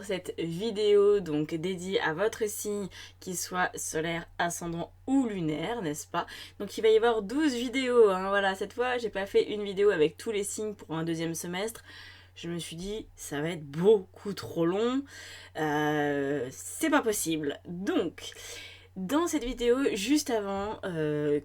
pour cette vidéo donc dédiée à votre signe, qu'il soit solaire, ascendant ou lunaire, n'est-ce pas? Donc il va y avoir 12 vidéos, hein, voilà, cette fois j'ai pas fait une vidéo avec tous les signes pour un deuxième semestre. Je me suis dit, ça va être beaucoup trop long, c'est pas possible. Donc, dans cette vidéo, juste avant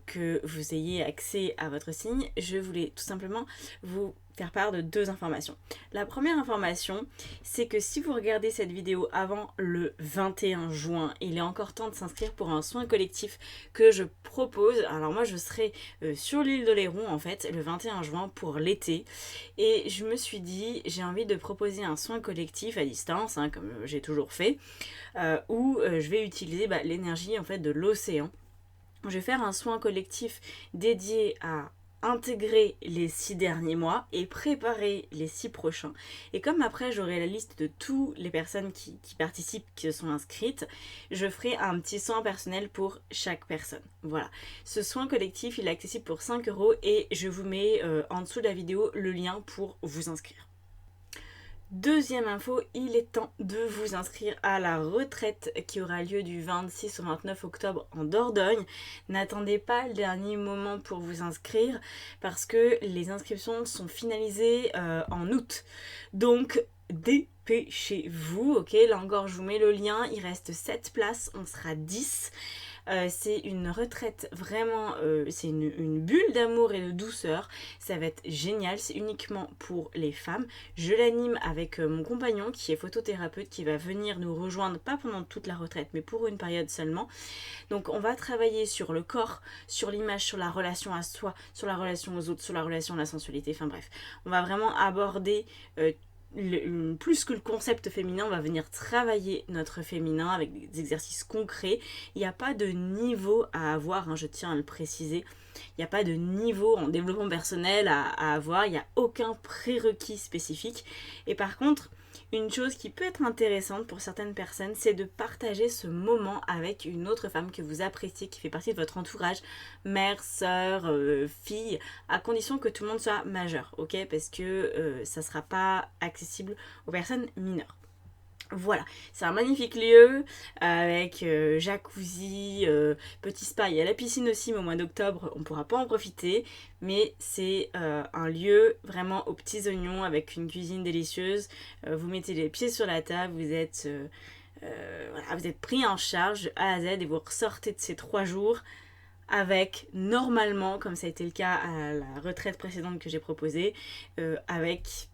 que vous ayez accès à votre signe, je voulais tout simplement vous faire part de deux informations. La première information, c'est que si vous regardez cette vidéo avant le 21 juin, il est encore temps de s'inscrire pour un soin collectif que je propose. Alors moi, je serai sur l'île d'Oléron, en fait, le 21 juin pour l'été. Et je me suis dit, j'ai envie de proposer un soin collectif à distance, hein, comme j'ai toujours fait, où je vais utiliser l'énergie en fait de l'océan. Je vais faire un soin collectif dédié à intégrer les 6 derniers mois et préparer les 6 prochains. Et comme après j'aurai la liste de toutes les personnes qui participent, qui se sont inscrites, je ferai un petit soin personnel pour chaque personne. Voilà. Ce soin collectif, il est accessible pour 5 € et je vous mets en dessous de la vidéo le lien pour vous inscrire. Deuxième info, il est temps de vous inscrire à la retraite qui aura lieu du 26 au 29 octobre en Dordogne. N'attendez pas le dernier moment pour vous inscrire parce que les inscriptions sont finalisées en août. Donc dépêchez-vous, ok? Là encore, je vous mets le lien, il reste 7 places, on sera 10. C'est une retraite vraiment, c'est une bulle d'amour et de douceur. Ça va être génial, c'est uniquement pour les femmes. Je l'anime avec mon compagnon qui est photothérapeute, qui va venir nous rejoindre, pas pendant toute la retraite, mais pour une période seulement. Donc on va travailler sur le corps, sur l'image, sur la relation à soi, sur la relation aux autres, sur la relation à la sensualité, enfin bref. On va vraiment aborder plus que le concept féminin, on va venir travailler notre féminin avec des exercices concrets. Il n'y a pas de niveau à avoir, hein, je tiens à le préciser. Il n'y a pas de niveau en développement personnel à avoir, il n'y a aucun prérequis spécifique. Et par contre, une chose qui peut être intéressante pour certaines personnes, c'est de partager ce moment avec une autre femme que vous appréciez, qui fait partie de votre entourage, mère, sœur, fille, à condition que tout le monde soit majeur, ok? Parce que ça ne sera pas accessible aux personnes mineures. Voilà, c'est un magnifique lieu avec jacuzzi, petit spa, il y a la piscine aussi, mais au mois d'octobre on ne pourra pas en profiter, mais c'est un lieu vraiment aux petits oignons avec une cuisine délicieuse. Vous mettez les pieds sur la table, vous êtes pris en charge de A à Z et vous ressortez de ces 3 jours avec, normalement, comme ça a été le cas à la retraite précédente que j'ai proposée, avec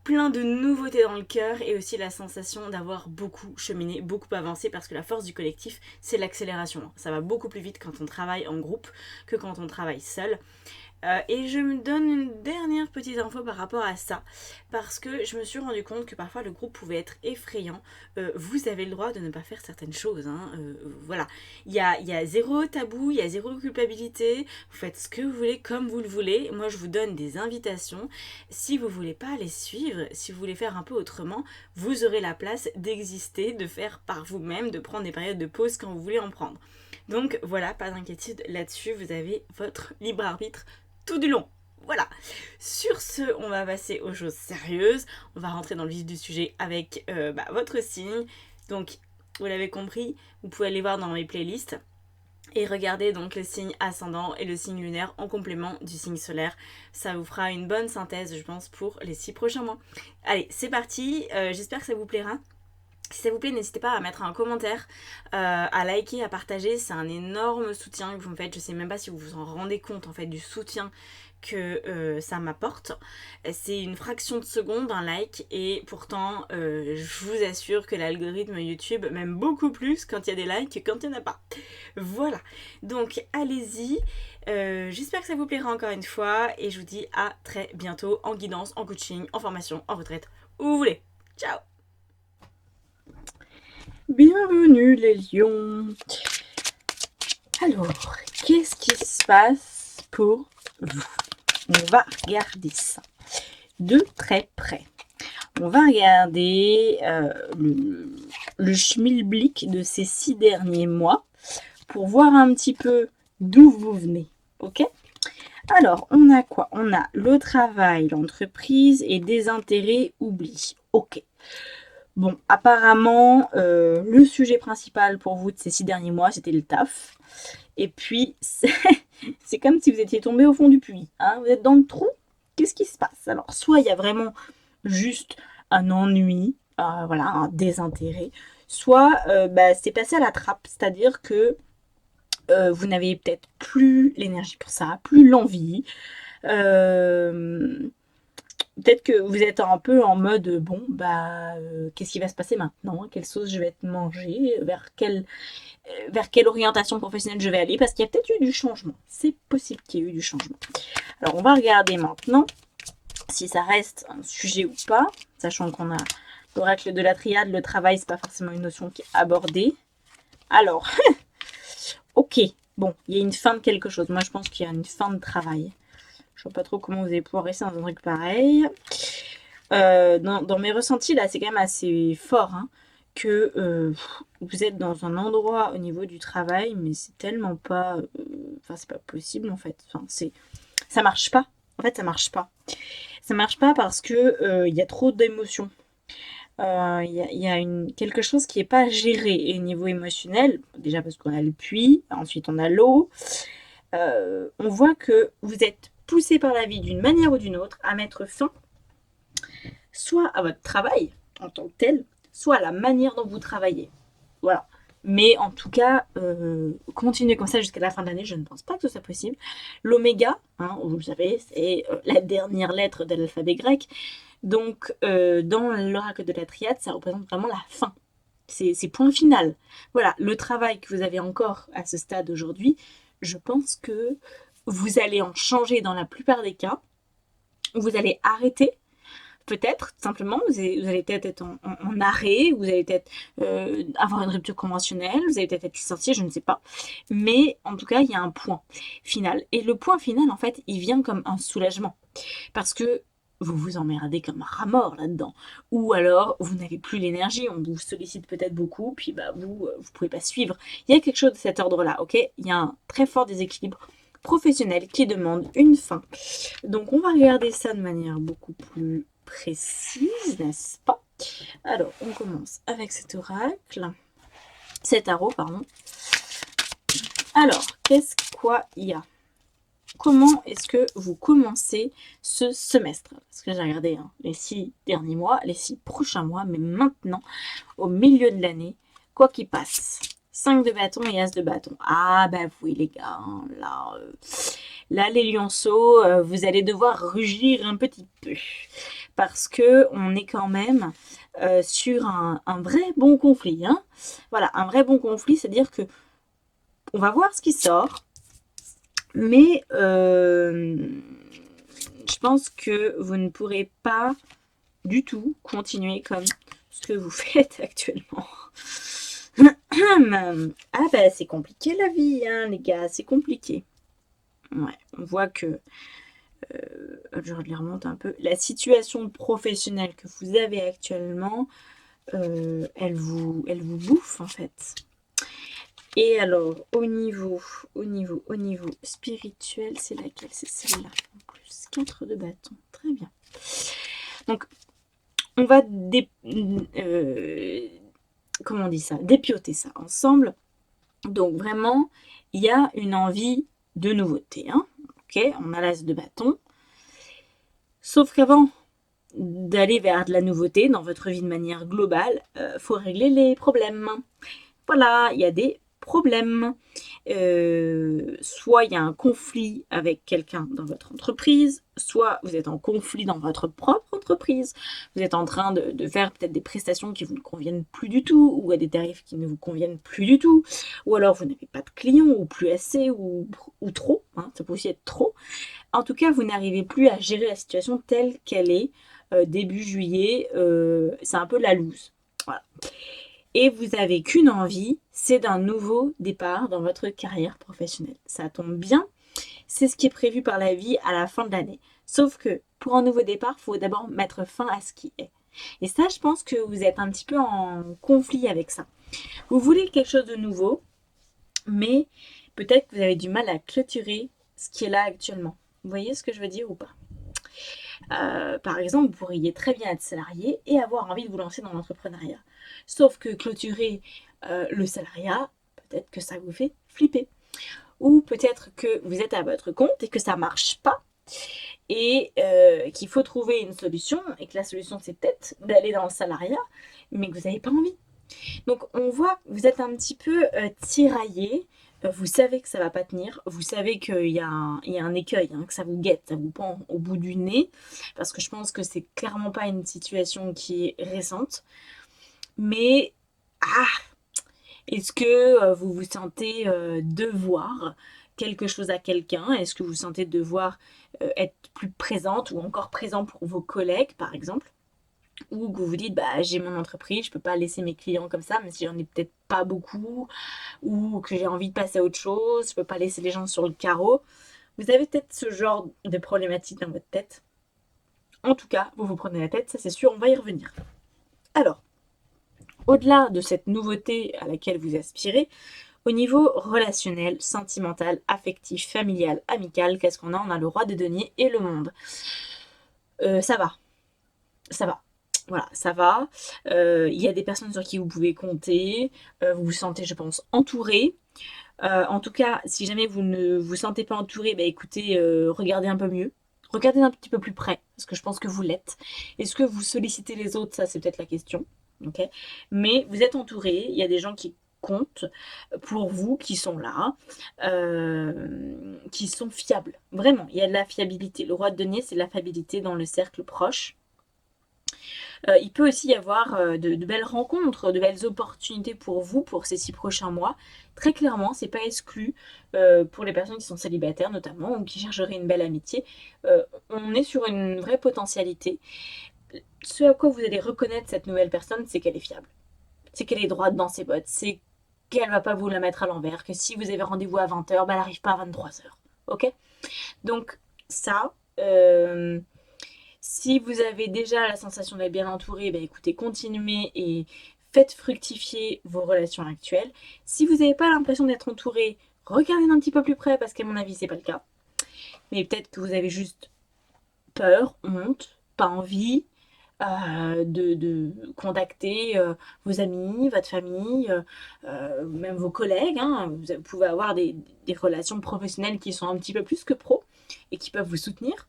plein de nouveautés dans le cœur et aussi la sensation d'avoir beaucoup cheminé, beaucoup avancé, parce que la force du collectif, c'est l'accélération. Ça va beaucoup plus vite quand on travaille en groupe que quand on travaille seul. Et je me donne une dernière petite info par rapport à ça, parce que je me suis rendu compte que parfois le groupe pouvait être effrayant. Vous avez le droit de ne pas faire certaines choses, hein. Voilà, il y a zéro tabou, il y a zéro culpabilité, vous faites ce que vous voulez comme vous le voulez. Moi je vous donne des invitations, si vous voulez pas les suivre, si vous voulez faire un peu autrement, vous aurez la place d'exister, de faire par vous-même, de prendre des périodes de pause quand vous voulez en prendre. Donc voilà, pas d'inquiétude là-dessus, vous avez votre libre arbitre tout du long. Voilà. Sur ce, on va passer aux choses sérieuses. On va rentrer dans le vif du sujet avec votre signe. Donc, vous l'avez compris, vous pouvez aller voir dans mes playlists et regarder donc le signe ascendant et le signe lunaire en complément du signe solaire. Ça vous fera une bonne synthèse, je pense, pour les 6 prochains mois. Allez, c'est parti. J'espère que ça vous plaira. Si ça vous plaît, n'hésitez pas à mettre un commentaire, à liker, à partager. C'est un énorme soutien que vous me faites. Je sais même pas si vous vous en rendez compte en fait du soutien que ça m'apporte. C'est une fraction de seconde, un like, et pourtant je vous assure que l'algorithme YouTube m'aime beaucoup plus quand il y a des likes que quand il n'y en a pas. Voilà, donc allez-y. J'espère que ça vous plaira encore une fois et je vous dis à très bientôt en guidance, en coaching, en formation, en retraite, où vous voulez. Ciao! Bienvenue les lions. Alors, qu'est-ce qui se passe pour vous? On va regarder ça de très près. On va regarder le schmilblick de ces 6 derniers mois pour voir un petit peu d'où vous venez. Ok? Alors, on a quoi? On a le travail, l'entreprise et des intérêts oubliés. Ok. Bon, apparemment, le sujet principal pour vous de ces 6 derniers mois, c'était le taf. Et puis, c'est comme si vous étiez tombé au fond du puits, hein. Vous êtes dans le trou, qu'est-ce qui se passe? Alors, soit il y a vraiment juste un ennui, voilà, un désintérêt, soit bah, c'est passé à la trappe, c'est-à-dire que vous n'avez peut-être plus l'énergie pour ça, plus l'envie. Euh, Peut-être que vous êtes un peu en mode bon, bah, qu'est-ce qui va se passer maintenant? Quelle sauce je vais être mangée? Vers quelle orientation professionnelle je vais aller? Parce qu'il y a peut-être eu du changement. C'est possible qu'il y ait eu du changement. Alors, on va regarder maintenant si ça reste un sujet ou pas, sachant qu'on a l'oracle de la triade, le travail, c'est pas forcément une notion qui est abordée. Alors, ok, bon, il y a une fin de quelque chose. Moi, je pense qu'il y a une fin de travail. Je vois pas trop comment vous allez pouvoir rester dans un truc pareil. Dans mes ressentis, là, c'est quand même assez fort, hein, que vous êtes dans un endroit au niveau du travail, mais c'est tellement pas... Enfin, c'est pas possible, en fait. Enfin, ça marche pas. En fait, ça marche pas. Ça marche pas parce que y a trop d'émotions. Il y a quelque chose qui est pas géré. Et au niveau émotionnel, déjà parce qu'on a le puits, ensuite on a l'eau, on voit que vous êtes poussé par la vie d'une manière ou d'une autre à mettre fin soit à votre travail en tant que tel, soit à la manière dont vous travaillez. Voilà. Mais en tout cas, continuer comme ça jusqu'à la fin de l'année, je ne pense pas que ce soit possible. L'oméga, hein, vous le savez, c'est la dernière lettre de l'alphabet grec. Donc, dans l'oracle de la triade, ça représente vraiment la fin. C'est point final. Voilà, le travail que vous avez encore à ce stade aujourd'hui, je pense que vous allez en changer dans la plupart des cas. Vous allez arrêter peut-être, simplement, vous allez peut-être être en arrêt, vous allez peut-être avoir une rupture conventionnelle, vous allez peut-être être licencié, je ne sais pas. Mais en tout cas, il y a un point final. Et le point final, en fait, il vient comme un soulagement. Parce que vous vous emmerdez comme un rat mort là-dedans. Ou alors, vous n'avez plus l'énergie, on vous sollicite peut-être beaucoup, puis bah, vous ne pouvez pas suivre. Il y a quelque chose de cet ordre-là, ok? Il y a un très fort déséquilibre professionnel qui demande une fin. Donc, on va regarder ça de manière beaucoup plus précise, n'est-ce pas? Alors, on commence avec cet oracle. Cet tarot, pardon. Alors, qu'est-ce qu'il y a? Comment est-ce que vous commencez ce semestre? Parce que j'ai regardé hein, les 6 derniers mois, les 6 prochains mois, mais maintenant, au milieu de l'année, quoi qu'il passe. 5 de bâton et as de bâton. Ah bah oui les gars, hein, là les lionceaux, vous allez devoir rugir un petit peu. Parce que on est quand même sur un vrai bon conflit. Hein. Voilà, un vrai bon conflit, c'est-à-dire que on va voir ce qui sort. Mais je pense que vous ne pourrez pas du tout continuer comme ce que vous faites actuellement. Ah bah c'est compliqué la vie, hein, les gars, c'est compliqué. Ouais, on voit que, je les remonte un peu, la situation professionnelle que vous avez actuellement, elle vous bouffe en fait. Et alors, au niveau spirituel, c'est laquelle? C'est celle-là. En plus, 4 de bâton. Très bien. Donc, on va comment on dit ça? Dépioter ça ensemble. Donc, vraiment, il y a une envie de nouveauté. Hein. Ok, on a l'as de bâton. Sauf qu'avant d'aller vers de la nouveauté dans votre vie de manière globale, faut régler les problèmes. Voilà, il y a des problèmes. Soit il y a un conflit avec quelqu'un dans votre entreprise, soit vous êtes en conflit dans votre propre entreprise. Vous êtes en train de faire peut-être des prestations qui vous ne conviennent plus du tout, ou à des tarifs qui ne vous conviennent plus du tout, ou alors vous n'avez pas de clients, ou plus assez, ou trop. Hein, ça peut aussi être trop. En tout cas, vous n'arrivez plus à gérer la situation telle qu'elle est. Début juillet, c'est un peu la loose. Voilà. Et vous n'avez qu'une envie, c'est d'un nouveau départ dans votre carrière professionnelle. Ça tombe bien, c'est ce qui est prévu par la vie à la fin de l'année. Sauf que pour un nouveau départ, il faut d'abord mettre fin à ce qui est. Et ça, je pense que vous êtes un petit peu en conflit avec ça. Vous voulez quelque chose de nouveau, mais peut-être que vous avez du mal à clôturer ce qui est là actuellement. Vous voyez ce que je veux dire ou pas? Par exemple, vous pourriez très bien être salarié et avoir envie de vous lancer dans l'entrepreneuriat. Sauf que clôturer le salariat, peut-être que ça vous fait flipper. Ou peut-être que vous êtes à votre compte et que ça marche pas et qu'il faut trouver une solution et que la solution c'est peut-être d'aller dans le salariat, mais que vous n'avez pas envie. Donc on voit que vous êtes un petit peu tiraillé. Vous savez que ça va pas tenir, vous savez qu'il y a un écueil, hein, que ça vous guette, ça vous pend au bout du nez, parce que je pense que c'est clairement pas une situation qui est récente. Mais est-ce que vous vous sentez devoir quelque chose à quelqu'un? Est-ce que vous sentez devoir être plus présente ou encore présent pour vos collègues, par exemple? Ou que vous vous dites, bah, j'ai mon entreprise, je peux pas laisser mes clients comme ça, même si j'en ai peut-être pas beaucoup, ou que j'ai envie de passer à autre chose, je peux pas laisser les gens sur le carreau. Vous avez peut-être ce genre de problématique dans votre tête. En tout cas, vous vous prenez la tête, ça c'est sûr, on va y revenir. Alors, au-delà de cette nouveauté à laquelle vous aspirez, au niveau relationnel, sentimental, affectif, familial, amical, qu'est-ce qu'on a? On a le roi des deniers et le monde. Ça va, ça va. Voilà, ça va. Il y a des personnes sur qui vous pouvez compter. Vous vous sentez, je pense, entouré. En tout cas, si jamais vous ne vous sentez pas entouré, bah écoutez, regardez un peu mieux. Regardez un petit peu plus près, parce que je pense que vous l'êtes. Est-ce que vous sollicitez les autres? Ça, c'est peut-être la question. Ok. Mais vous êtes entouré. Il y a des gens qui comptent pour vous, qui sont là, qui sont fiables. Vraiment, il y a de la fiabilité. Le roi de denier, c'est la fiabilité dans le cercle proche. Il peut aussi y avoir de belles rencontres, de belles opportunités pour vous pour ces 6 prochains mois. Très clairement, c'est pas exclu pour les personnes qui sont célibataires notamment ou qui chercheraient une belle amitié. On est sur une vraie potentialité. Ce à quoi vous allez reconnaître cette nouvelle personne, c'est qu'elle est fiable. C'est qu'elle est droite dans ses bottes. C'est qu'elle va pas vous la mettre à l'envers. Que si vous avez rendez-vous à 20h, bah, elle n'arrive pas à 23h. Ok? Donc ça, si vous avez déjà la sensation d'être bien entouré, bah écoutez, continuez et faites fructifier vos relations actuelles. Si vous n'avez pas l'impression d'être entouré, regardez d'un petit peu plus près parce qu'à mon avis, c'est pas le cas. Mais peut-être que vous avez juste peur, honte, pas envie de contacter vos amis, votre famille, même vos collègues, hein. Vous pouvez avoir des relations professionnelles qui sont un petit peu plus que pro et qui peuvent vous soutenir.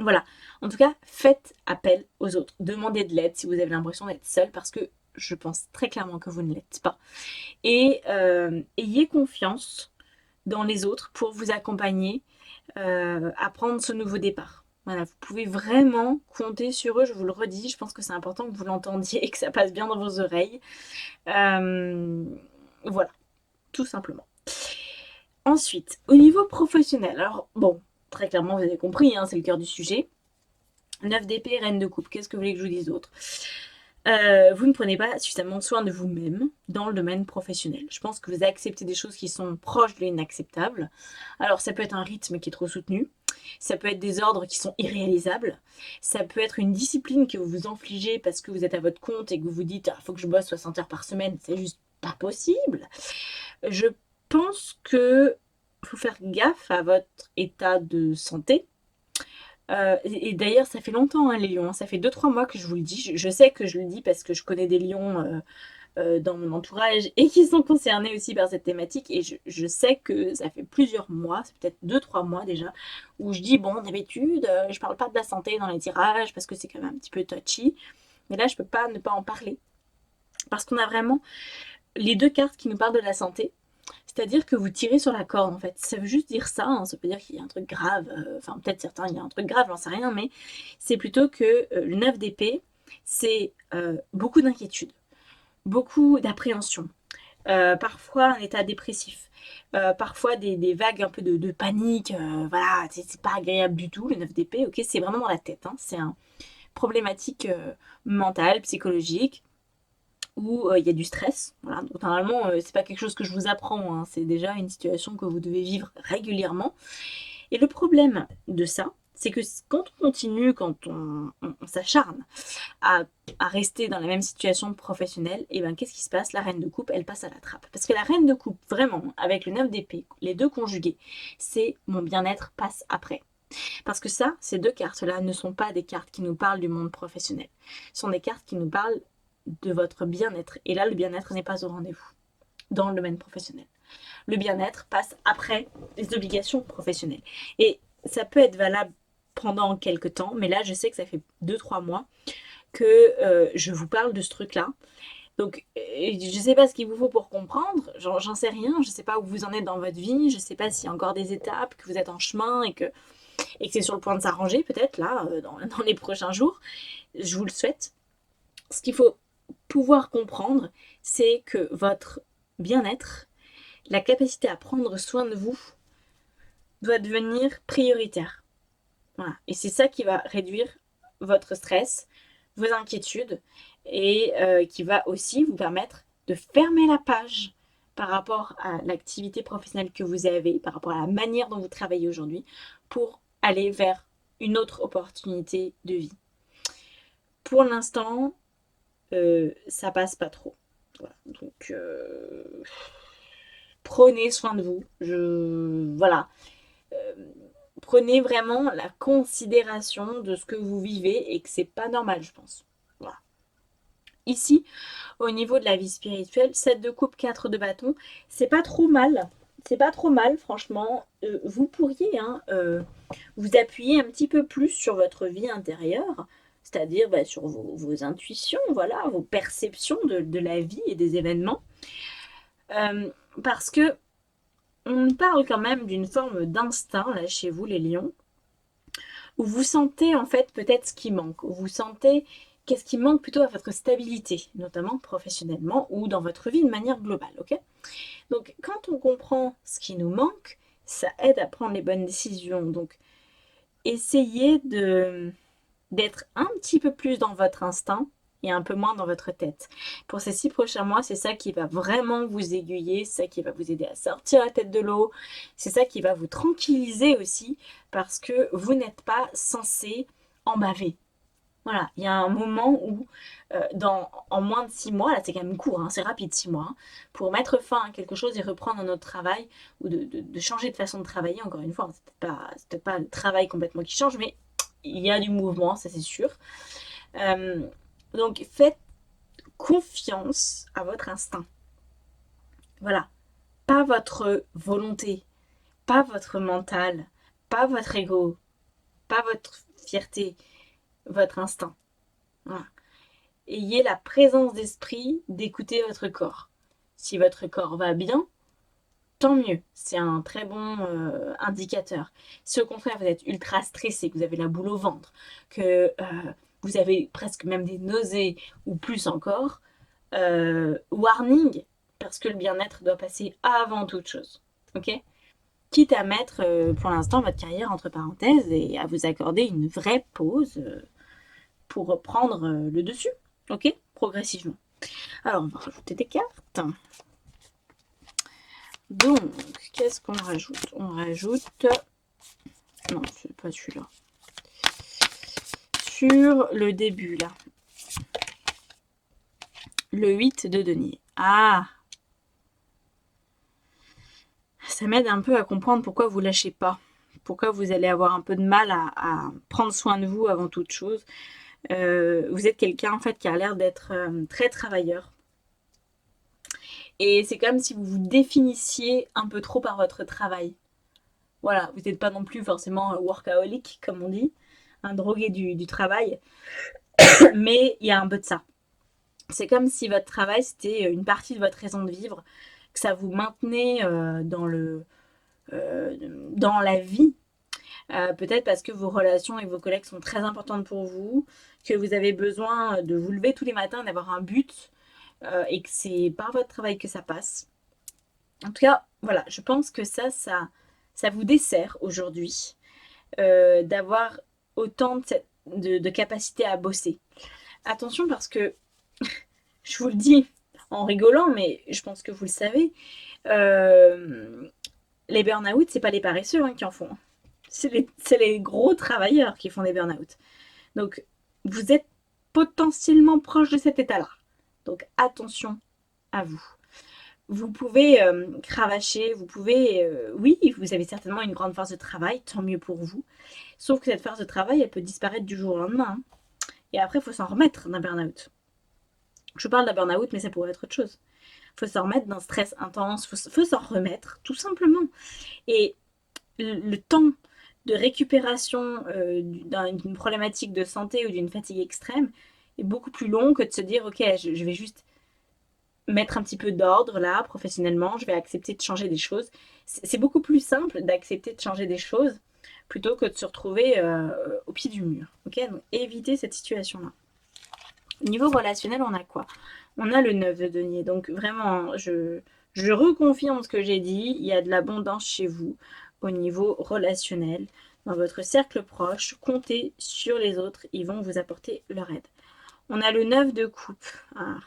Voilà. En tout cas, faites appel aux autres. Demandez de l'aide si vous avez l'impression d'être seul parce que je pense très clairement que vous ne l'êtes pas. Et ayez confiance dans les autres pour vous accompagner à prendre ce nouveau départ. Voilà, vous pouvez vraiment compter sur eux, je vous le redis, je pense que c'est important que vous l'entendiez et que ça passe bien dans vos oreilles. Voilà, tout simplement. Ensuite, au niveau professionnel, alors bon, très clairement, vous avez compris, hein, c'est le cœur du sujet. 9 d'épée, reine de coupe, qu'est-ce que vous voulez que je vous dise d'autre? Vous ne prenez pas suffisamment soin de vous-même dans le domaine professionnel. Je pense que vous acceptez des choses qui sont proches de l'inacceptable. Alors ça peut être un rythme qui est trop soutenu, ça peut être des ordres qui sont irréalisables, ça peut être une discipline que vous vous infligez parce que vous êtes à votre compte et que vous vous dites il faut que je bosse 60 heures par semaine, c'est juste pas possible. Je pense que faut faire gaffe à votre état de santé. Et d'ailleurs, ça fait longtemps, hein, les lions, hein, ça fait 2-3 mois que je vous le dis. Je sais que je le dis parce que je connais des lions dans mon entourage et qui sont concernés aussi par cette thématique. Et je sais que ça fait plusieurs mois, c'est peut-être 2-3 mois déjà, où je dis, bon, d'habitude, je parle pas de la santé dans les tirages parce que c'est quand même un petit peu touchy. Mais là, je peux pas ne pas en parler. Parce qu'on a vraiment les deux cartes qui nous parlent de la santé. C'est-à-dire que vous tirez sur la corde en fait. Ça veut juste dire ça, hein. Ça peut dire qu'il y a un truc grave. Enfin, peut-être certains, il y a un truc grave, j'en sais rien, mais c'est plutôt que le 9 d'épée, c'est beaucoup d'inquiétude, beaucoup d'appréhension, parfois un état dépressif, parfois des vagues un peu de panique. Voilà, c'est pas agréable du tout, le 9 d'épée, ok, c'est vraiment dans la tête, hein. C'est un problématique mentale, psychologique où il y a du stress. Voilà. Donc, normalement, c'est pas quelque chose que je vous apprends, hein. C'est déjà une situation que vous devez vivre régulièrement. Et le problème de ça, c'est que quand on continue, quand on s'acharne à, rester dans la même situation professionnelle, et ben qu'est-ce qui se passe? La reine de coupe, elle passe à la trappe. Parce que la reine de coupe, vraiment, avec le 9 d'épée, les deux conjugués, c'est mon bien-être passe après. Parce que ça, ces deux cartes-là ne sont pas des cartes qui nous parlent du monde professionnel. Ce sont des cartes qui nous parlent de votre bien-être. Et là, le bien-être n'est pas au rendez-vous dans le domaine professionnel. Le bien-être passe après les obligations professionnelles. Et ça peut être valable pendant quelques temps, mais là, je sais que ça fait 2-3 mois que je vous parle de ce truc-là. Donc, je ne sais pas ce qu'il vous faut pour comprendre, j'en sais rien, je ne sais pas où vous en êtes dans votre vie, je ne sais pas s'il y a encore des étapes, que vous êtes en chemin et que c'est sur le point de s'arranger peut-être là, dans les prochains jours. Je vous le souhaite. Ce qu'il faut pouvoir comprendre, c'est que votre bien-être, la capacité à prendre soin de vous, doit devenir prioritaire. Voilà. Et c'est ça qui va réduire votre stress, vos inquiétudes, et qui va aussi vous permettre de fermer la page par rapport à l'activité professionnelle que vous avez, par rapport à la manière dont vous travaillez aujourd'hui, pour aller vers une autre opportunité de vie. Pour l'instant, ça passe pas trop. Voilà. Donc, prenez soin de vous. Voilà. Prenez vraiment la considération de ce que vous vivez et que c'est pas normal, je pense. Voilà. Ici, au niveau de la vie spirituelle, 7 de coupe, 4 de bâton, c'est pas trop mal. C'est pas trop mal, franchement. Vous pourriez vous appuyer un petit peu plus sur votre vie intérieure, c'est-à-dire sur vos intuitions, voilà, vos perceptions de la vie et des événements. Parce que on parle quand même d'une forme d'instinct, là, chez vous, les lions, où vous sentez, en fait, peut-être ce qui manque, où vous sentez qu'est-ce qui manque plutôt à votre stabilité, notamment professionnellement ou dans votre vie de manière globale, ok? Donc, quand on comprend ce qui nous manque, ça aide à prendre les bonnes décisions. Donc, essayez d'être un petit peu plus dans votre instinct et un peu moins dans votre tête. Pour ces 6 prochains mois, c'est ça qui va vraiment vous aiguiller, c'est ça qui va vous aider à sortir la tête de l'eau, c'est ça qui va vous tranquilliser aussi, parce que vous n'êtes pas censé en baver. Voilà, il y a un moment où, en moins de 6 mois, là c'est quand même court, hein, c'est rapide 6 mois, hein, pour mettre fin à quelque chose et reprendre un autre travail, ou de changer de façon de travailler, encore une fois, c'est peut-être pas le travail complètement qui change, mais il y a du mouvement, ça c'est sûr. Donc faites confiance à votre instinct. Voilà, pas votre volonté, pas votre mental, pas votre ego, pas votre fierté, votre instinct. Voilà. Ayez la présence d'esprit d'écouter votre corps. Si votre corps va bien, tant mieux, c'est un très bon indicateur. Si au contraire vous êtes ultra stressé, que vous avez la boule au ventre, que vous avez presque même des nausées ou plus encore, warning, parce que le bien-être doit passer avant toute chose. Ok ? Quitte à mettre pour l'instant votre carrière entre parenthèses et à vous accorder une vraie pause pour reprendre le dessus. Ok ? Progressivement. Alors, on va rajouter des cartes. Donc, qu'est-ce qu'on rajoute? On rajoute... Non, c'est pas celui-là. Sur le début, là. Le 8 de denier. Ah! Ça m'aide un peu à comprendre pourquoi vous lâchez pas. Pourquoi vous allez avoir un peu de mal à prendre soin de vous avant toute chose. Vous êtes quelqu'un, en fait, qui a l'air d'être très travailleur. Et c'est comme si vous vous définissiez un peu trop par votre travail. Voilà, vous n'êtes pas non plus forcément workaholic, comme on dit, un drogué du travail, mais il y a un peu de ça. C'est comme si votre travail, c'était une partie de votre raison de vivre, que ça vous maintenait dans la vie. Peut-être parce que vos relations avec vos collègues sont très importantes pour vous, que vous avez besoin de vous lever tous les matins, d'avoir un but, et que c'est par votre travail que ça passe. En tout cas, voilà, je pense que ça vous dessert aujourd'hui d'avoir autant de capacité à bosser. Attention parce que, je vous le dis en rigolant, mais je pense que vous le savez, les burn-out, c'est pas les paresseux qui en font. C'est les gros travailleurs qui font des burn-out. Donc, vous êtes potentiellement proche de cet état-là. Donc, attention à vous. Vous pouvez cravacher, vous pouvez... oui, vous avez certainement une grande force de travail, tant mieux pour vous. Sauf que cette force de travail, elle peut disparaître du jour au lendemain, hein. Et après, il faut s'en remettre d'un burn-out. Je parle d'un burn-out, mais ça pourrait être autre chose. Il faut s'en remettre d'un stress intense, il faut s'en remettre, tout simplement. Et le temps de récupération d'une problématique de santé ou d'une fatigue extrême est beaucoup plus long que de se dire, ok, je vais juste mettre un petit peu d'ordre là, professionnellement, je vais accepter de changer des choses. C'est beaucoup plus simple d'accepter de changer des choses plutôt que de se retrouver au pied du mur. Ok, donc évitez cette situation-là. Au niveau relationnel, on a quoi? On a le 9 de denier. Donc vraiment, je reconfirme ce que j'ai dit. Il y a de l'abondance chez vous au niveau relationnel. Dans votre cercle proche, comptez sur les autres. Ils vont vous apporter leur aide. On a le 9 de coupe. Ah,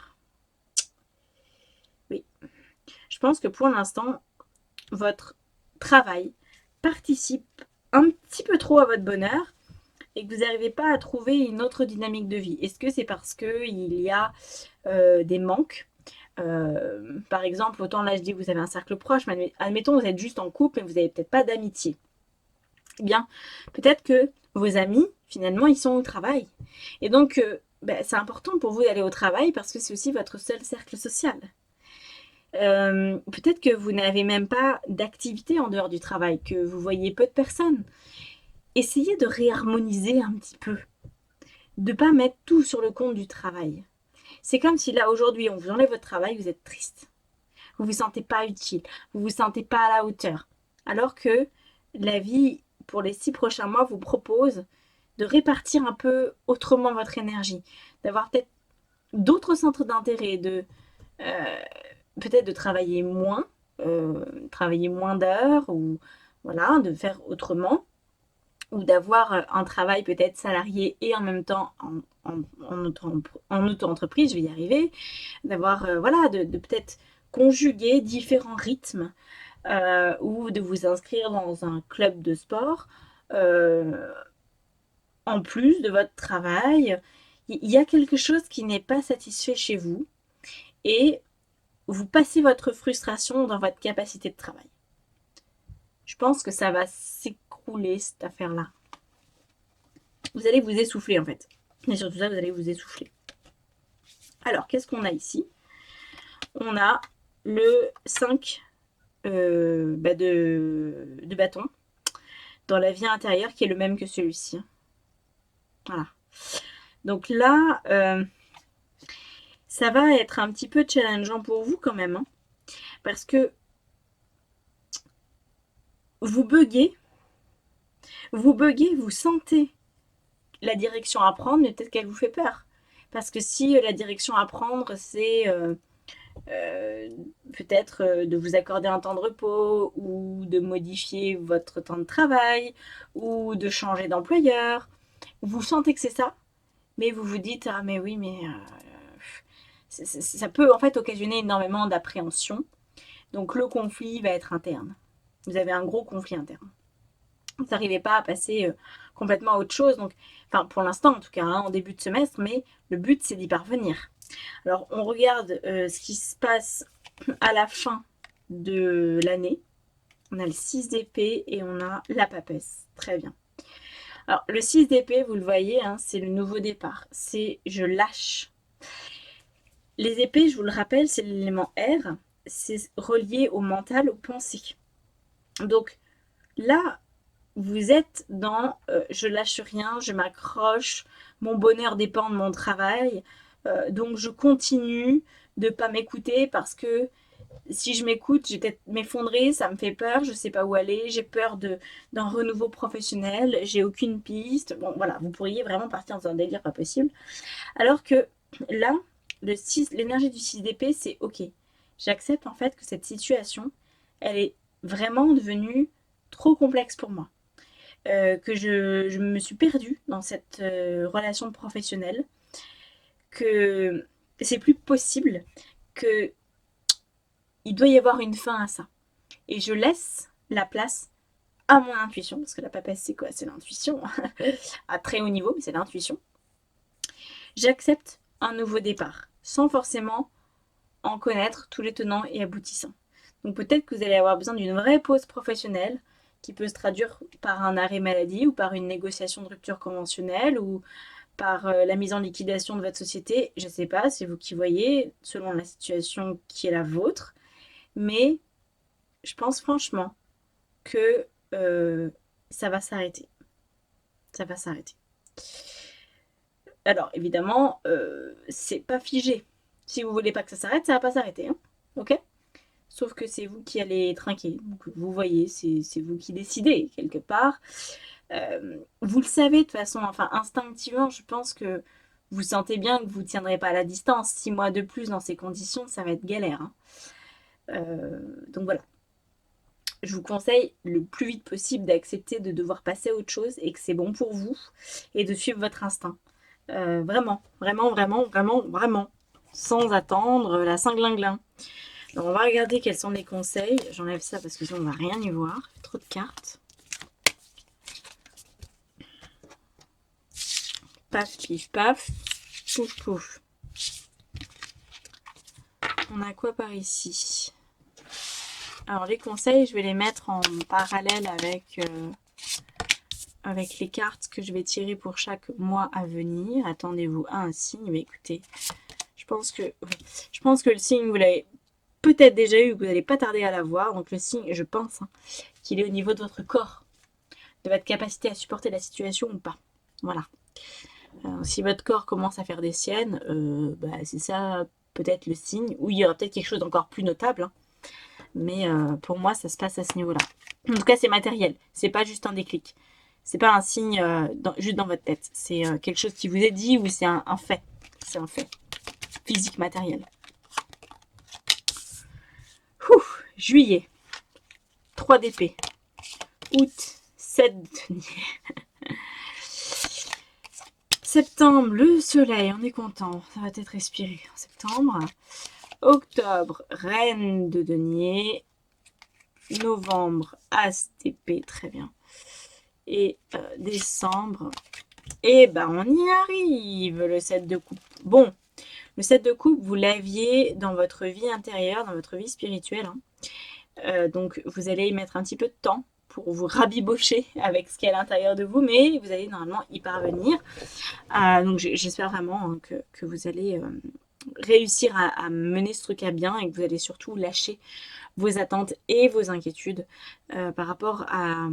oui. Je pense que pour l'instant, votre travail participe un petit peu trop à votre bonheur et que vous n'arrivez pas à trouver une autre dynamique de vie. Est-ce que c'est parce qu'il y a des manques? Par exemple, autant là je dis que vous avez un cercle proche, mais admettons vous êtes juste en couple, mais vous n'avez peut-être pas d'amitié. Eh bien, peut-être que vos amis, finalement, ils sont au travail. Et donc, c'est important pour vous d'aller au travail parce que c'est aussi votre seul cercle social. Peut-être que vous n'avez même pas d'activité en dehors du travail, que vous voyez peu de personnes. Essayez de réharmoniser un petit peu, de ne pas mettre tout sur le compte du travail. C'est comme si là aujourd'hui on vous enlève votre travail, vous êtes triste. Vous ne vous sentez pas utile, vous ne vous sentez pas à la hauteur. Alors que la vie, pour les 6 prochains mois, vous propose de répartir un peu autrement votre énergie, d'avoir peut-être d'autres centres d'intérêt, euh, peut-être de travailler moins d'heures, ou voilà, de faire autrement, ou d'avoir un travail peut-être salarié et en même temps en auto-entreprise, je vais y arriver, d'avoir, voilà, de peut-être conjuguer différents rythmes ou de vous inscrire dans un club de sport euh, en plus de votre travail. Il y a quelque chose qui n'est pas satisfait chez vous et vous passez votre frustration dans votre capacité de travail. Je pense que ça va s'écrouler cette affaire-là. Vous allez vous essouffler en fait. Et surtout ça, vous allez vous essouffler. Alors, qu'est-ce qu'on a ici? On a le 5 de bâton dans la vie intérieure qui est le même que celui-ci. Voilà. Donc là, ça va être un petit peu challengeant pour vous quand même, hein, parce que vous buguez, vous sentez la direction à prendre, mais peut-être qu'elle vous fait peur. Parce que si la direction à prendre, c'est peut-être de vous accorder un temps de repos ou de modifier votre temps de travail ou de changer d'employeur, vous sentez que c'est ça, mais vous vous dites ah mais oui mais ça peut en fait occasionner énormément d'appréhension. Donc le conflit va être interne. Vous avez un gros conflit interne. Vous n'arrivez pas à passer complètement à autre chose. Donc, enfin pour l'instant en tout cas, hein, en début de semestre, mais le but c'est d'y parvenir. Alors on regarde ce qui se passe à la fin de l'année. On a le 6 d'épée et on a la papesse. Très bien. Alors le 6 d'épée, vous le voyez, hein, c'est le nouveau départ. C'est je lâche. Les épées, je vous le rappelle, c'est l'élément R. C'est relié au mental, aux pensées. Donc là, vous êtes dans je lâche rien, je m'accroche, mon bonheur dépend de mon travail, donc je continue de ne pas m'écouter parce que si je m'écoute, je vais peut-être m'effondrer, ça me fait peur, je ne sais pas où aller, j'ai peur d'un renouveau professionnel, j'ai aucune piste. Bon, voilà, vous pourriez vraiment partir dans un délire pas possible. Alors que là, l'énergie du 6 d'épée, c'est ok. J'accepte en fait que cette situation, elle est vraiment devenue trop complexe pour moi. Que je me suis perdue dans cette relation professionnelle, que c'est plus possible, que il doit y avoir une fin à ça. Et je laisse la place à mon intuition, parce que la papesse, c'est quoi? C'est l'intuition, à très haut niveau, mais c'est l'intuition. J'accepte un nouveau départ, sans forcément en connaître tous les tenants et aboutissants. Donc peut-être que vous allez avoir besoin d'une vraie pause professionnelle qui peut se traduire par un arrêt maladie ou par une négociation de rupture conventionnelle ou par la mise en liquidation de votre société. Je ne sais pas, c'est vous qui voyez, selon la situation qui est la vôtre. Mais je pense franchement que ça va s'arrêter. Ça va s'arrêter. Alors évidemment, c'est pas figé. Si vous voulez pas que ça s'arrête, ça va pas s'arrêter. Hein, ok? Sauf que c'est vous qui allez trinquer. Donc, vous voyez, c'est vous qui décidez quelque part. Vous le savez de toute façon, enfin instinctivement, je pense que vous sentez bien que vous ne tiendrez pas à la distance. 6 mois de plus dans ces conditions, ça va être galère. Hein. Donc voilà. Je vous conseille le plus vite possible d'accepter de devoir passer à autre chose et que c'est bon pour vous et de suivre votre instinct. Vraiment, vraiment, vraiment, vraiment, vraiment. Sans attendre la cinglinglin. Donc on va regarder quels sont les conseils. J'enlève ça parce que sinon on va rien y voir. Trop de cartes. Paf, pif, paf. Pouf, pouf. On a quoi par ici? Alors les conseils, je vais les mettre en parallèle avec les cartes que je vais tirer pour chaque mois à venir. Attendez-vous à un signe. Mais écoutez, je pense que le signe, vous l'avez peut-être déjà eu, que vous n'allez pas tarder à l'avoir. Donc le signe, je pense qu'il est au niveau de votre corps, de votre capacité à supporter la situation ou pas. Voilà. Si votre corps commence à faire des siennes, c'est ça peut-être le signe. Ou il y aura peut-être quelque chose d'encore plus notable. Hein. Mais pour moi, ça se passe à ce niveau-là. En tout cas, c'est matériel. C'est pas juste un déclic. C'est pas un signe juste dans votre tête. C'est quelque chose qui vous est dit ou c'est un fait. C'est un fait. Physique, matériel. Juillet. 3 d'épée. Août. 7 de denier. Septembre, le soleil, on est content. Ça va être respiré en septembre. Octobre, reine de denier. Novembre, as d'épée, très bien. Et décembre, et on y arrive, le 7 de coupe. Bon, le 7 de coupe, vous l'aviez dans votre vie intérieure, dans votre vie spirituelle. Hein. Donc, vous allez y mettre un petit peu de temps pour vous rabibocher avec ce qui est à l'intérieur de vous, mais vous allez normalement y parvenir. Donc, j'espère vraiment que vous allez réussir à mener ce truc à bien et que vous allez surtout lâcher vos attentes et vos inquiétudes par rapport à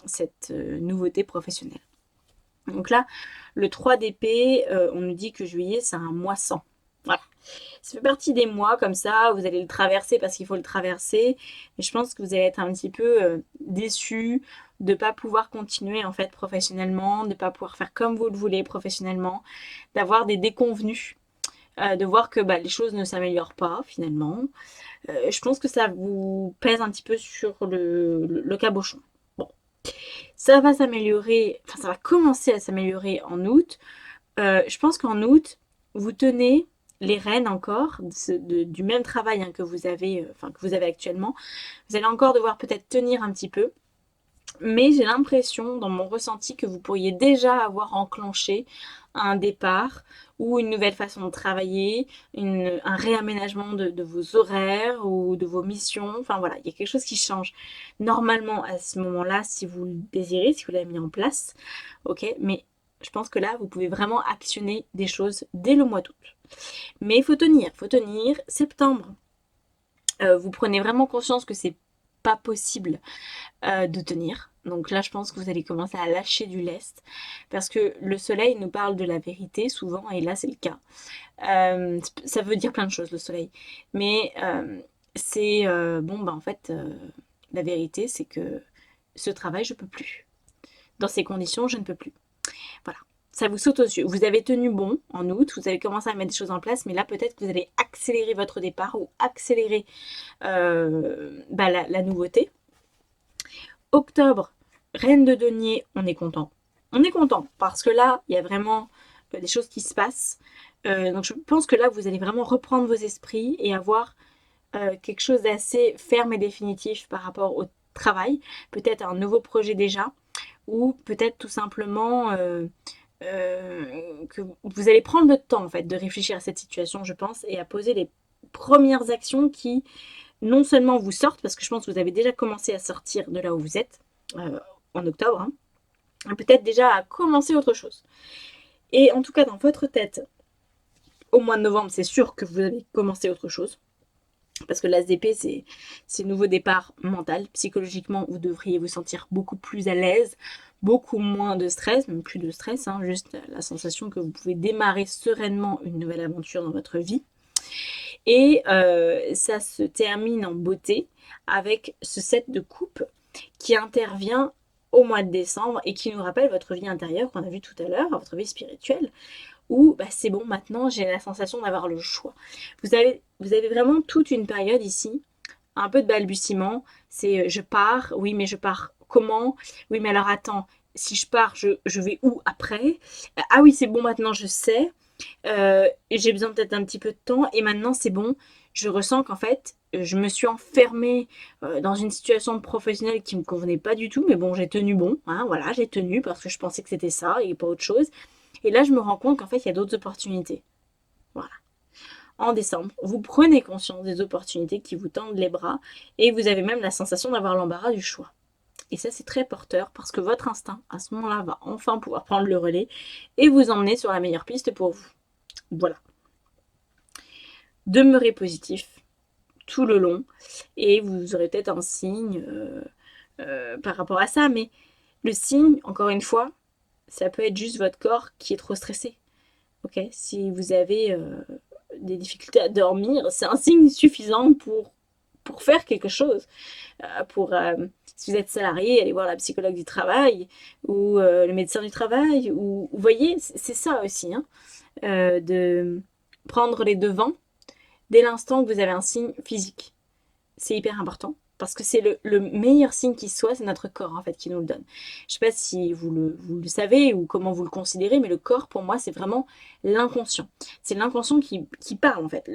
cette nouveauté professionnelle. Donc là, le 3 d'épée, on nous dit que juillet, c'est un mois sans. Voilà. Ça fait partie des mois comme ça, vous allez le traverser parce qu'il faut le traverser. Mais je pense que vous allez être un petit peu déçu de ne pas pouvoir continuer en fait professionnellement, de ne pas pouvoir faire comme vous le voulez professionnellement, d'avoir des déconvenus, de voir que les choses ne s'améliorent pas finalement. Je pense que ça vous pèse un petit peu sur le cabochon. Bon, ça va s'améliorer, enfin ça va commencer à s'améliorer en août. Je pense qu'en août, vous tenez les rênes encore du même travail que vous avez actuellement. Vous allez encore devoir peut-être tenir un petit peu. Mais j'ai l'impression, dans mon ressenti, que vous pourriez déjà avoir enclenché un départ ou une nouvelle façon de travailler, un réaménagement de vos horaires ou de vos missions. Enfin voilà, il y a quelque chose qui change. Normalement, à ce moment-là, si vous le désirez, si vous l'avez mis en place, ok, mais je pense que là, vous pouvez vraiment actionner des choses dès le mois d'août. Mais il faut tenir. Septembre, vous prenez vraiment conscience que c'est pas possible de tenir. Donc là, je pense que vous allez commencer à lâcher du lest parce que le soleil nous parle de la vérité souvent et là, c'est le cas. Ça veut dire plein de choses, le soleil. Mais c'est en fait, la vérité, c'est que ce travail, je peux plus. Dans ces conditions, je ne peux plus. Voilà. Ça vous saute aux yeux. Vous avez tenu bon en août, vous avez commencé à mettre des choses en place, mais là peut-être que vous allez accélérer votre départ ou accélérer la nouveauté. Octobre, reine de denier, on est content. On est content parce que là, il y a vraiment des choses qui se passent. Donc je pense que là, vous allez vraiment reprendre vos esprits et avoir quelque chose d'assez ferme et définitif par rapport au travail. Peut-être un nouveau projet déjà ou peut-être tout simplement que vous allez prendre le temps en fait de réfléchir à cette situation, je pense, et à poser les premières actions qui non seulement vous sortent, parce que je pense que vous avez déjà commencé à sortir de là où vous êtes en octobre, hein, peut-être déjà à commencer autre chose. Et en tout cas, dans votre tête, au mois de novembre, c'est sûr que vous avez commencé autre chose. Parce que l'ASDP, c'est nouveau départ mental. Psychologiquement, vous devriez vous sentir beaucoup plus à l'aise, beaucoup moins de stress, même plus de stress, hein, juste la sensation que vous pouvez démarrer sereinement une nouvelle aventure dans votre vie. Et ça se termine en beauté avec ce set de coupe qui intervient au mois de décembre et qui nous rappelle votre vie intérieure qu'on a vu tout à l'heure, votre vie spirituelle, où c'est bon, maintenant j'ai la sensation d'avoir le choix. Vous avez vraiment toute une période ici, un peu de balbutiement, c'est je pars, oui mais je pars comment? Oui mais alors attends, si je pars, je vais où après? Ah oui c'est bon, maintenant je sais, et j'ai besoin peut-être un petit peu de temps, et maintenant c'est bon, je ressens qu'en fait, je me suis enfermée dans une situation professionnelle qui me convenait pas du tout, mais bon, j'ai tenu bon, hein, voilà, j'ai tenu parce que je pensais que c'était ça et pas autre chose. Et là, je me rends compte qu'en fait, il y a d'autres opportunités. Voilà. En décembre, vous prenez conscience des opportunités qui vous tendent les bras et vous avez même la sensation d'avoir l'embarras du choix. Et ça, c'est très porteur parce que votre instinct, à ce moment-là, va enfin pouvoir prendre le relais et vous emmener sur la meilleure piste pour vous. Voilà. Demeurez positif tout le long et vous aurez peut-être un signe par rapport à ça, mais le signe, encore une fois, ça peut être juste votre corps qui est trop stressé. Ok, si vous avez des difficultés à dormir, c'est un signe suffisant pour faire quelque chose. Si vous êtes salarié, allez voir la psychologue du travail ou le médecin du travail. Ou, vous voyez, c'est ça aussi, hein, de prendre les devants dès l'instant que vous avez un signe physique. C'est hyper important. Parce que c'est le meilleur signe qui soit, c'est notre corps en fait qui nous le donne. Je ne sais pas si vous le savez ou comment vous le considérez, mais le corps pour moi c'est vraiment l'inconscient. C'est l'inconscient qui parle en fait.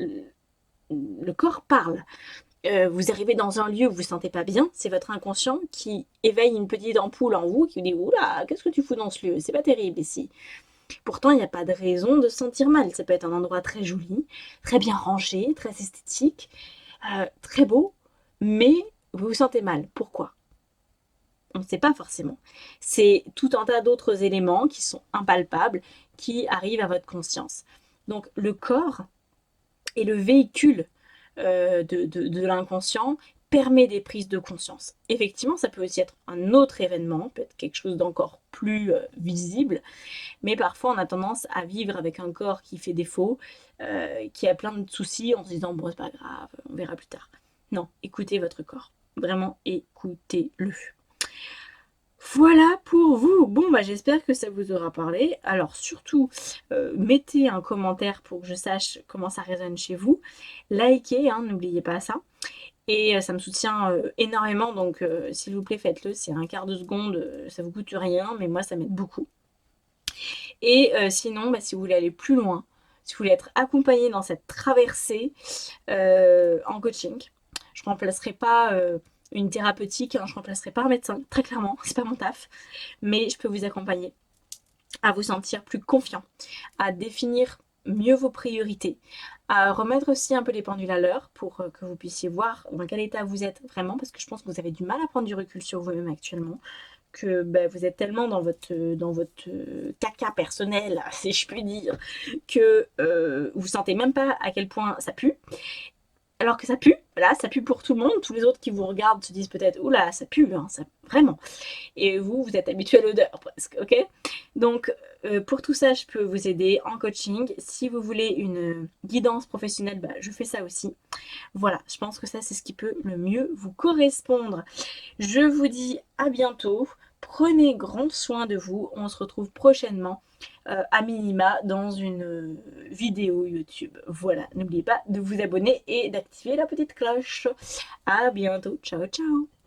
Le corps parle. Vous arrivez dans un lieu où vous ne vous sentez pas bien, c'est votre inconscient qui éveille une petite ampoule en vous qui vous dit oula, qu'est-ce que tu fous dans ce lieu? C'est pas terrible ici. Pourtant, il n'y a pas de raison de se sentir mal. Ça peut être un endroit très joli, très bien rangé, très esthétique, très beau, mais vous vous sentez mal. Pourquoi? On ne sait pas forcément. C'est tout un tas d'autres éléments qui sont impalpables, qui arrivent à votre conscience. Donc le corps est le véhicule de l'inconscient, permet des prises de conscience. Effectivement, ça peut aussi être un autre événement, peut-être quelque chose d'encore plus visible, mais parfois on a tendance à vivre avec un corps qui fait défaut, qui a plein de soucis en se disant bon c'est pas grave, on verra plus tard. Non, écoutez votre corps, vraiment écoutez-le. Voilà pour vous. Bon, j'espère que ça vous aura parlé. Alors surtout, mettez un commentaire pour que je sache comment ça résonne chez vous. Likez, hein, n'oubliez pas ça. Et ça me soutient énormément, donc s'il vous plaît, faites-le. C'est un quart de seconde, ça vous coûte rien, mais moi, ça m'aide beaucoup. Et sinon, si vous voulez aller plus loin, si vous voulez être accompagné dans cette traversée en coaching, je ne remplacerai pas une thérapeutique, hein, je ne remplacerai pas un médecin, très clairement, c'est pas mon taf, mais je peux vous accompagner à vous sentir plus confiant, à définir mieux vos priorités, à remettre aussi un peu les pendules à l'heure pour que vous puissiez voir dans quel état vous êtes vraiment, parce que je pense que vous avez du mal à prendre du recul sur vous-même actuellement, que vous êtes tellement dans votre caca personnel, si je puis dire, que vous sentez même pas à quel point ça pue. Alors que ça pue, voilà, ça pue pour tout le monde. Tous les autres qui vous regardent se disent peut-être, oula, ça pue, hein, ça, vraiment. Et vous êtes habitué à l'odeur presque, ok? Donc, pour tout ça, je peux vous aider en coaching. Si vous voulez une guidance professionnelle, je fais ça aussi. Voilà, je pense que ça, c'est ce qui peut le mieux vous correspondre. Je vous dis à bientôt. Prenez grand soin de vous. On se retrouve prochainement à minima dans une vidéo YouTube. Voilà, n'oubliez pas de vous abonner et d'activer la petite cloche. À bientôt. Ciao, ciao.